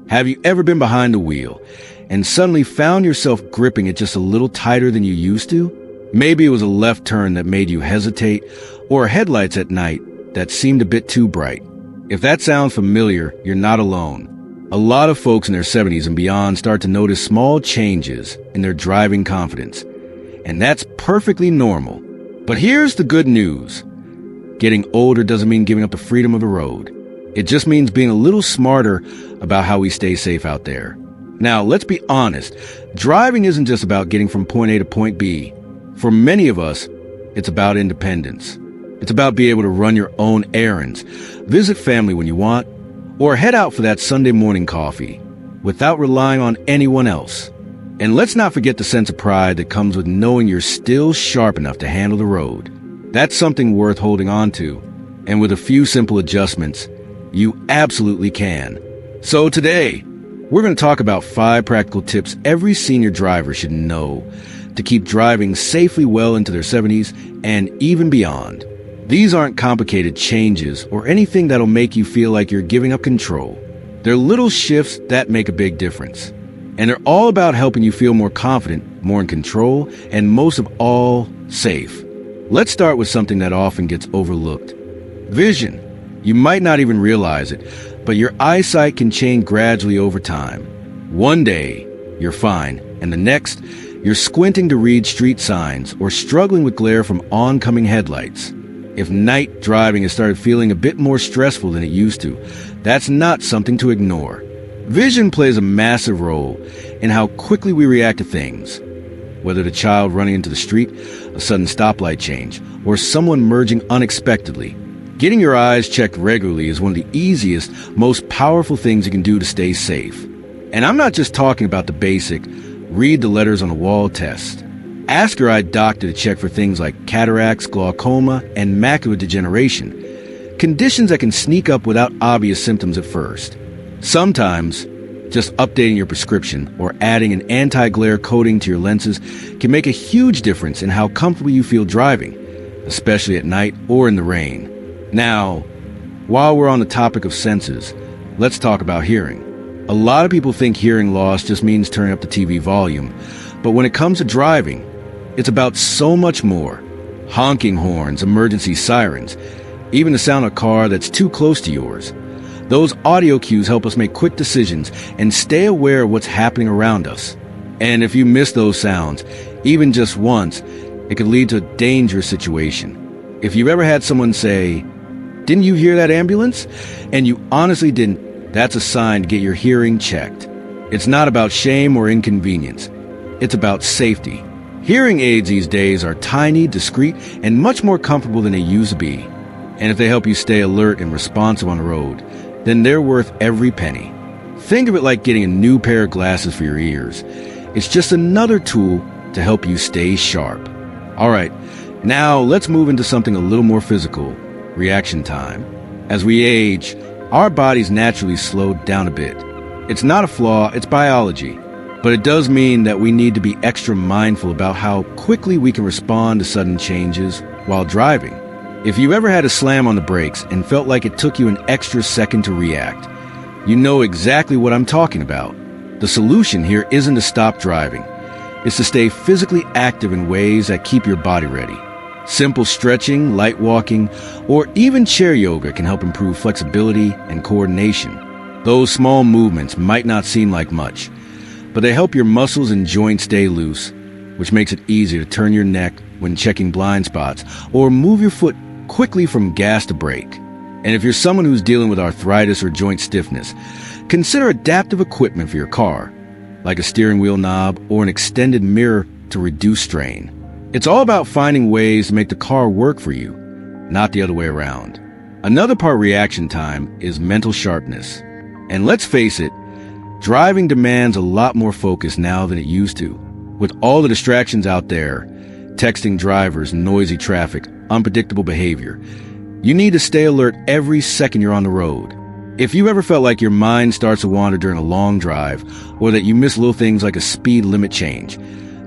Have you ever been behind the wheel and suddenly found yourself gripping it just a little tighter than you used to? Maybe it was a left turn that made you hesitate, or headlights at night that seemed a bit too bright. If that sounds familiar, you're not alone. A lot of folks in their 70s and beyond start to notice small changes in their driving confidence, and that's perfectly normal. But here's the good news. Getting older doesn't mean giving up the freedom of the road. It just means being a little smarter about how we stay safe out there. Now, let's be honest. Driving isn't just about getting from point A to point B. For many of us, it's about independence. It's about being able to run your own errands, visit family when you want, or head out for that Sunday morning coffee without relying on anyone else. And let's not forget the sense of pride that comes with knowing you're still sharp enough to handle the road. That's something worth holding on to. And with a few simple adjustments, you absolutely can. So today, we're going to talk about 5 practical tips every senior driver should know to keep driving safely well into their 70s and even beyond. These aren't complicated changes or anything that'll make you feel like you're giving up control. They're little shifts that make a big difference. And they're all about helping you feel more confident, more in control, and most of all, safe. Let's start with something that often gets overlooked. Vision. You might not even realize it, but your eyesight can change gradually over time. One day, you're fine, and the next, you're squinting to read street signs or struggling with glare from oncoming headlights. If night driving has started feeling a bit more stressful than it used to, that's not something to ignore. Vision plays a massive role in how quickly we react to things. Whether the child running into the street, a sudden stoplight change, or someone merging unexpectedly, getting your eyes checked regularly is one of the easiest, most powerful things you can do to stay safe. And I'm not just talking about the basic, read the letters on the wall test. Ask your eye doctor to check for things like cataracts, glaucoma, and macular degeneration, conditions that can sneak up without obvious symptoms at first. Sometimes, just updating your prescription or adding an anti-glare coating to your lenses can make a huge difference in how comfortable you feel driving, especially at night or in the rain. Now, while we're on the topic of senses, let's talk about hearing. A lot of people think hearing loss just means turning up the TV volume, but when it comes to driving, it's about so much more. Honking horns, emergency sirens, even the sound of a car that's too close to yours. Those audio cues help us make quick decisions and stay aware of what's happening around us. And if you miss those sounds, even just once, it could lead to a dangerous situation. If you've ever had someone say, "Didn't you hear that ambulance?" and you honestly didn't, that's a sign to get your hearing checked. It's not about shame or inconvenience. It's about safety. Hearing aids these days are tiny, discreet, and much more comfortable than they used to be. And if they help you stay alert and responsive on the road, then they're worth every penny. Think of it like getting a new pair of glasses for your ears. It's just another tool to help you stay sharp. All right, now let's move into something a little more physical, reaction time. As we age, our bodies naturally slow down a bit. It's not a flaw, it's biology. But it does mean that we need to be extra mindful about how quickly we can respond to sudden changes while driving. If you ever had to slam on the brakes and felt like it took you an extra second to react, you know exactly what I'm talking about. The solution here isn't to stop driving. It's to stay physically active in ways that keep your body ready. Simple stretching, light walking, or even chair yoga can help improve flexibility and coordination. Those small movements might not seem like much, but they help your muscles and joints stay loose, which makes it easier to turn your neck when checking blind spots or move your foot quickly from gas to brake. And if you're someone who's dealing with arthritis or joint stiffness, consider adaptive equipment for your car, like a steering wheel knob or an extended mirror to reduce strain. It's all about finding ways to make the car work for you, not the other way around. Another part of reaction time is mental sharpness. And let's face it, driving demands a lot more focus now than it used to. With all the distractions out there, texting drivers, noisy traffic, unpredictable behavior, you need to stay alert every second you're on the road. If you ever felt like your mind starts to wander during a long drive, or that you miss little things like a speed limit change,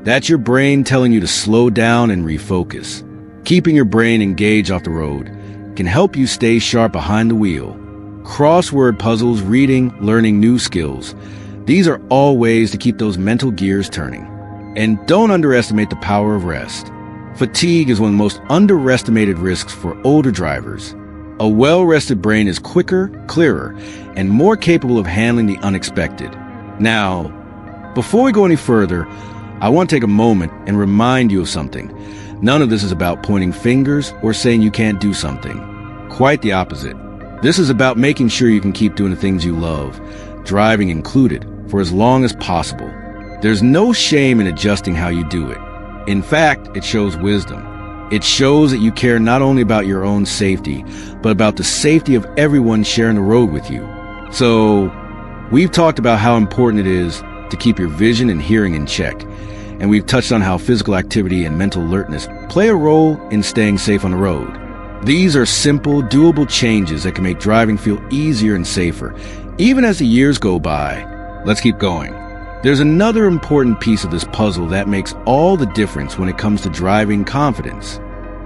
that's your brain telling you to slow down and refocus. Keeping your brain engaged off the road can help you stay sharp behind the wheel, crossword puzzles, reading, learning new skills. These are all ways to keep those mental gears turning. And don't underestimate the power of rest. Fatigue is one of the most underestimated risks for older drivers. A well-rested brain is quicker, clearer, and more capable of handling the unexpected. Now, before we go any further, I want to take a moment and remind you of something. None of this is about pointing fingers or saying you can't do something. Quite the opposite. This is about making sure you can keep doing the things you love, driving included, for as long as possible. There's no shame in adjusting how you do it. In fact, it shows wisdom. It shows that you care not only about your own safety, but about the safety of everyone sharing the road with you. So, we've talked about how important it is to keep your vision and hearing in check. And we've touched on how physical activity and mental alertness play a role in staying safe on the road. These are simple, doable changes that can make driving feel easier and safer, even as the years go by. Let's keep going. There's another important piece of this puzzle that makes all the difference when it comes to driving confidence,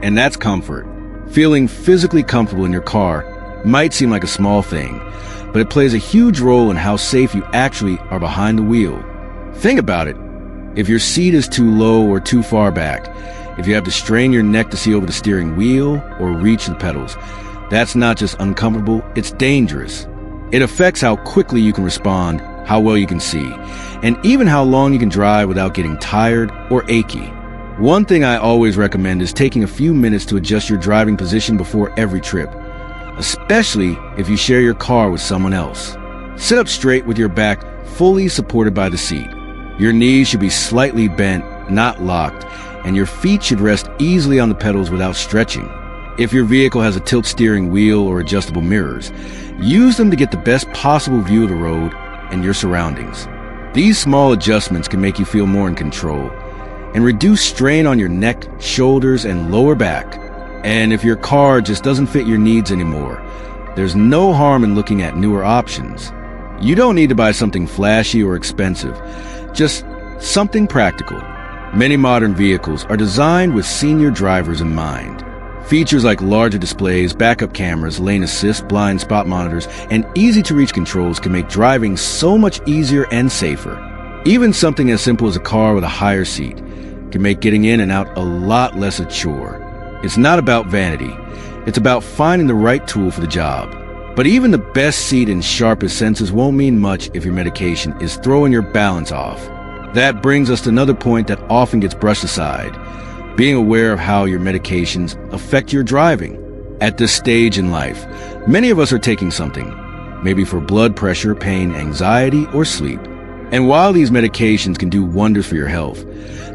and that's comfort. Feeling physically comfortable in your car might seem like a small thing, but it plays a huge role in how safe you actually are behind the wheel. Think about it. If your seat is too low or too far back, if you have to strain your neck to see over the steering wheel or reach the pedals, that's not just uncomfortable, it's dangerous. It affects how quickly you can respond, how well you can see, and even how long you can drive without getting tired or achy. One thing I always recommend is taking a few minutes to adjust your driving position before every trip, especially if you share your car with someone else. Sit up straight with your back fully supported by the seat. Your knees should be slightly bent, not locked, and your feet should rest easily on the pedals without stretching. If your vehicle has a tilt steering wheel or adjustable mirrors, use them to get the best possible view of the road and your surroundings. These small adjustments can make you feel more in control and reduce strain on your neck, shoulders, and lower back. And if your car just doesn't fit your needs anymore, there's no harm in looking at newer options. You don't need to buy something flashy or expensive, just something practical. Many modern vehicles are designed with senior drivers in mind. Features like larger displays, backup cameras, lane assist, blind spot monitors, and easy-to-reach controls can make driving so much easier and safer. Even something as simple as a car with a higher seat can make getting in and out a lot less a chore. It's not about vanity. It's about finding the right tool for the job. But even the best seat and sharpest senses won't mean much if your medication is throwing your balance off. That brings us to another point that often gets brushed aside: being aware of how your medications affect your driving. At this stage in life, many of us are taking something, maybe for blood pressure, pain, anxiety, or sleep. And while these medications can do wonders for your health,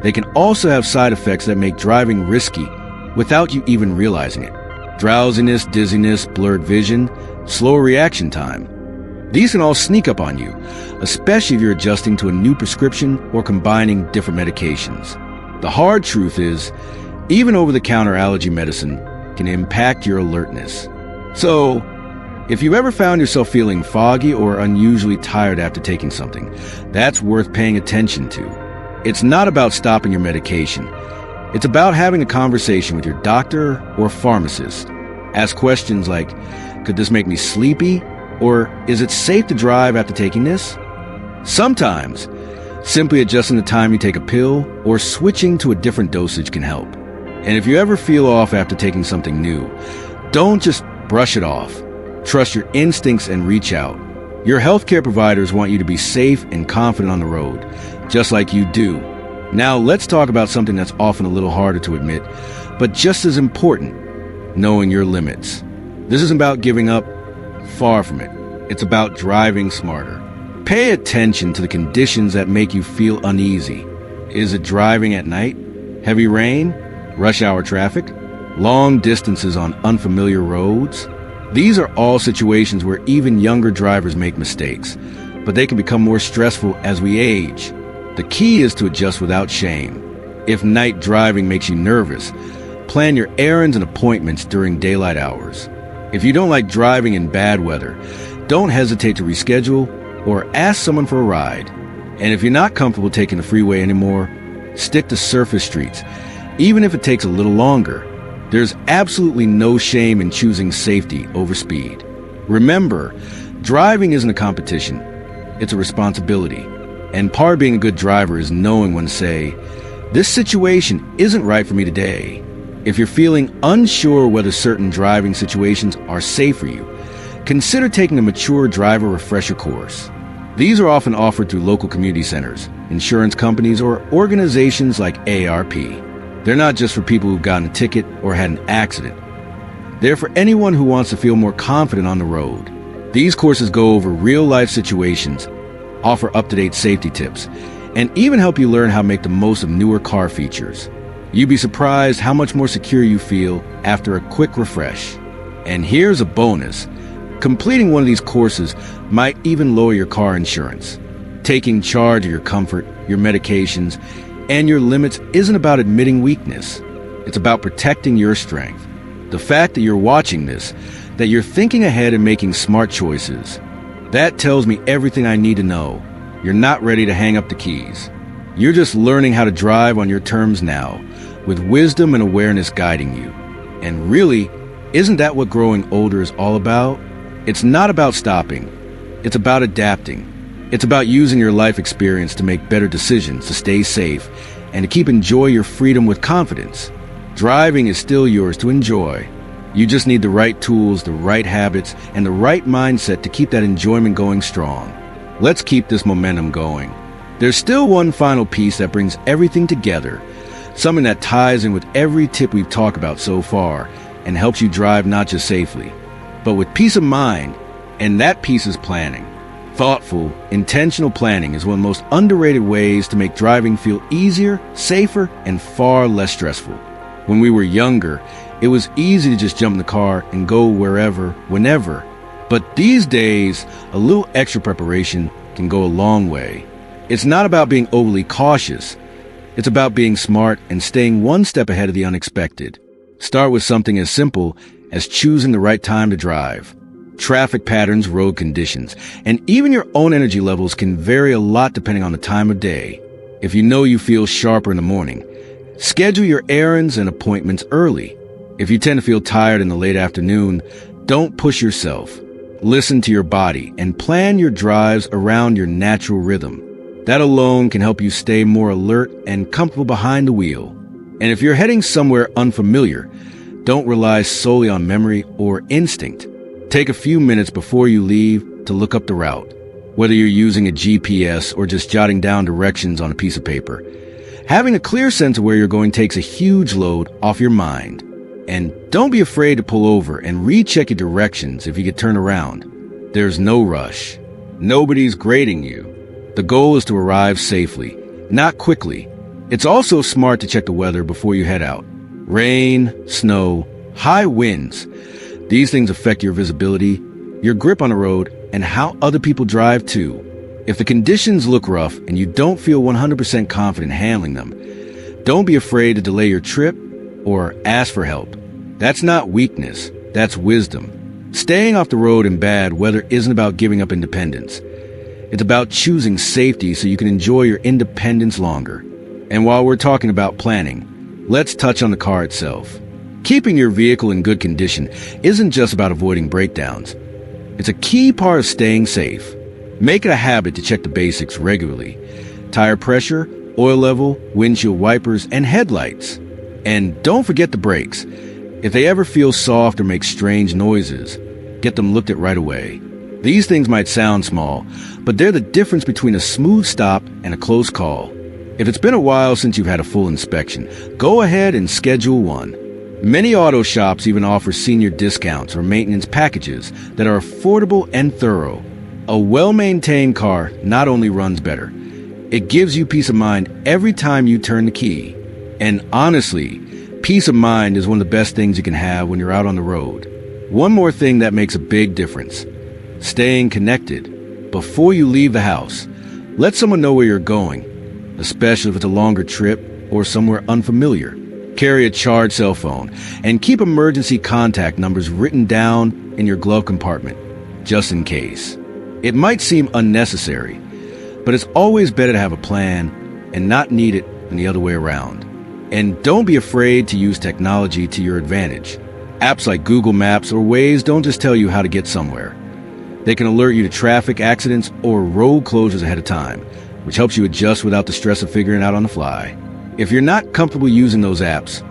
they can also have side effects that make driving risky without you even realizing it. Drowsiness, dizziness, blurred vision, slower reaction time. These can all sneak up on you, especially if you're adjusting to a new prescription or combining different medications. The hard truth is, even over-the-counter allergy medicine can impact your alertness. So, if you've ever found yourself feeling foggy or unusually tired after taking something, that's worth paying attention to. It's not about stopping your medication. It's about having a conversation with your doctor or pharmacist. Ask questions like, could this make me sleepy? Or is it safe to drive after taking this? Sometimes, simply adjusting the time you take a pill or switching to a different dosage can help. And if you ever feel off after taking something new, don't just brush it off. Trust your instincts and reach out. Your healthcare providers want you to be safe and confident on the road, just like you do. Now let's talk about something that's often a little harder to admit, but just as important: knowing your limits. This isn't about giving up. Far from it. It's about driving smarter. Pay attention to the conditions that make you feel uneasy. Is it driving at night? Heavy rain? Rush hour traffic? Long distances on unfamiliar roads? These are all situations where even younger drivers make mistakes, but they can become more stressful as we age. The key is to adjust without shame. If night driving makes you nervous, plan your errands and appointments during daylight hours. If you don't like driving in bad weather, don't hesitate to reschedule or ask someone for a ride. And if you're not comfortable taking the freeway anymore, stick to surface streets, even if it takes a little longer. There's absolutely no shame in choosing safety over speed. Remember, driving isn't a competition. It's a responsibility. And part of being a good driver is knowing when to say, this situation isn't right for me today. If you're feeling unsure whether certain driving situations are safe for you, consider taking a mature driver refresher course. These are often offered through local community centers, insurance companies, or organizations like AARP. They're not just for people who've gotten a ticket or had an accident. They're for anyone who wants to feel more confident on the road. These courses go over real-life situations, offer up-to-date safety tips, and even help you learn how to make the most of newer car features. You'd be surprised how much more secure you feel after a quick refresh. And here's a bonus. Completing one of these courses might even lower your car insurance. Taking charge of your comfort, your medications, and your limits isn't about admitting weakness. It's about protecting your strength. The fact that you're watching this, that you're thinking ahead and making smart choices, that tells me everything I need to know. You're not ready to hang up the keys. You're just learning how to drive on your terms now, with wisdom and awareness guiding you. And really, isn't that what growing older is all about? It's not about stopping. It's about adapting. It's about using your life experience to make better decisions, to stay safe, and to keep enjoy your freedom with confidence. Driving is still yours to enjoy. You just need the right tools, the right habits, and the right mindset to keep that enjoyment going strong. Let's keep this momentum going. There's still one final piece that brings everything together, something that ties in with every tip we've talked about so far and helps you drive not just safely, but with peace of mind, and that piece is planning. Thoughtful, intentional planning is one of the most underrated ways to make driving feel easier, safer, and far less stressful. When we were younger, it was easy to just jump in the car and go wherever, whenever. But these days, a little extra preparation can go a long way. It's not about being overly cautious. It's about being smart and staying one step ahead of the unexpected. Start with something as simple as choosing the right time to drive. Traffic patterns, road conditions, and even your own energy levels can vary a lot depending on the time of day. If you know you feel sharper in the morning, schedule your errands and appointments early. If you tend to feel tired in the late afternoon, don't push yourself. Listen to your body and plan your drives around your natural rhythm. That alone can help you stay more alert and comfortable behind the wheel. And if you're heading somewhere unfamiliar, don't rely solely on memory or instinct. Take a few minutes before you leave to look up the route, whether you're using a GPS or just jotting down directions on a piece of paper. Having a clear sense of where you're going takes a huge load off your mind. And don't be afraid to pull over and recheck your directions if you get turned around. There's no rush. Nobody's grading you. The goal is to arrive safely, not quickly. It's also smart to check the weather before you head out. Rain, snow, high winds. These things affect your visibility, your grip on the road, and how other people drive too. If the conditions look rough and you don't feel 100% confident handling them, don't be afraid to delay your trip or ask for help. That's not weakness, that's wisdom. Staying off the road in bad weather isn't about giving up independence. It's about choosing safety so you can enjoy your independence longer. And while we're talking about planning, let's touch on the car itself. Keeping your vehicle in good condition isn't just about avoiding breakdowns. It's a key part of staying safe. Make it a habit to check the basics regularly. Tire pressure, oil level, windshield wipers, and headlights. And don't forget the brakes. If they ever feel soft or make strange noises, get them looked at right away. These things might sound small, but they're the difference between a smooth stop and a close call. If it's been a while since you've had a full inspection, go ahead and schedule one. Many auto shops even offer senior discounts or maintenance packages that are affordable and thorough. A well-maintained car not only runs better, it gives you peace of mind every time you turn the key. And honestly, peace of mind is one of the best things you can have when you're out on the road. One more thing that makes a big difference: staying connected. Before you leave the house, let someone know where you're going, especially if it's a longer trip or somewhere unfamiliar. Carry a charged cell phone and keep emergency contact numbers written down in your glove compartment, just in case. It might seem unnecessary, but it's always better to have a plan and not need it than the other way around. And don't be afraid to use technology to your advantage. Apps like Google Maps or Waze don't just tell you how to get somewhere. They can alert you to traffic accidents or road closures ahead of time, which helps you adjust without the stress of figuring it out on the fly. If you're not comfortable using those apps,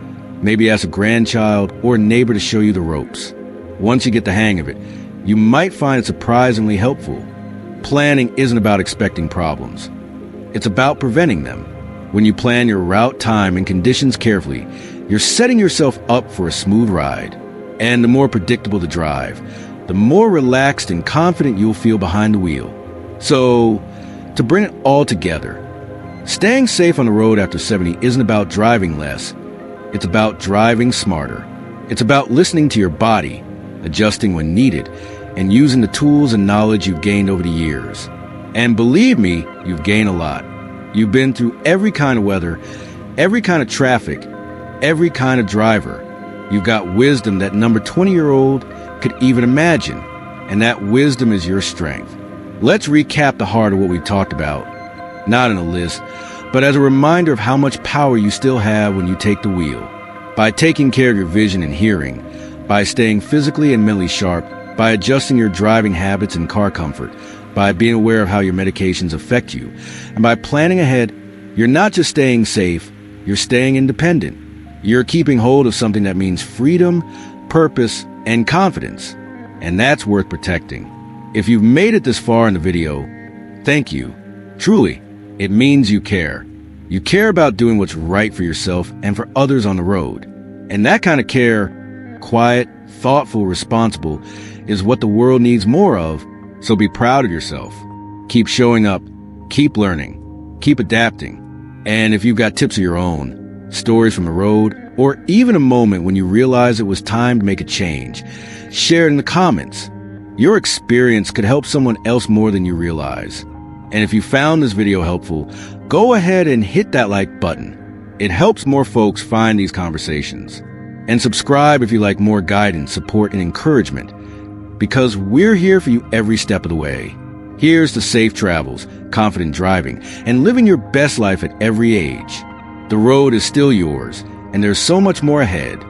maybe ask a grandchild or a neighbor to show you the ropes. Once you get the hang of it, you might find it surprisingly helpful. Planning isn't about expecting problems. It's about preventing them. When you plan your route, time, and conditions carefully, you're setting yourself up for a smooth ride. And the more predictable the drive, the more relaxed and confident you'll feel behind the wheel. So, to bring it all together, staying safe on the road after 70 isn't about driving less. It's about driving smarter. It's about listening to your body, adjusting when needed, and using the tools and knowledge you've gained over the years. And believe me, you've gained a lot. You've been through every kind of weather, every kind of traffic, every kind of driver. You've got wisdom that number 20-year-old could even imagine, and that wisdom is your strength. Let's recap the heart of what we've talked about, not in a list, but as a reminder of how much power you still have when you take the wheel. By taking care of your vision and hearing, by staying physically and mentally sharp, by adjusting your driving habits and car comfort, by being aware of how your medications affect you, and by planning ahead, you're not just staying safe, you're staying independent. You're keeping hold of something that means freedom, purpose, and confidence. And that's worth protecting. If you've made it this far in the video, thank you. Truly, it means you care. You care about doing what's right for yourself and for others on the road. And that kind of care, quiet, thoughtful, responsible, is what the world needs more of. So be proud of yourself. Keep showing up, keep learning, keep adapting. And if you've got tips of your own, stories from the road, or even a moment when you realized it was time to make a change, share it in the comments. Your experience could help someone else more than you realize. And if you found this video helpful, go ahead and hit that like button. It helps more folks find these conversations. And subscribe if you like more guidance, support, and encouragement, because we're here for you every step of the way. Here's to safe travels, confident driving, and living your best life at every age. The road is still yours, and there's so much more ahead.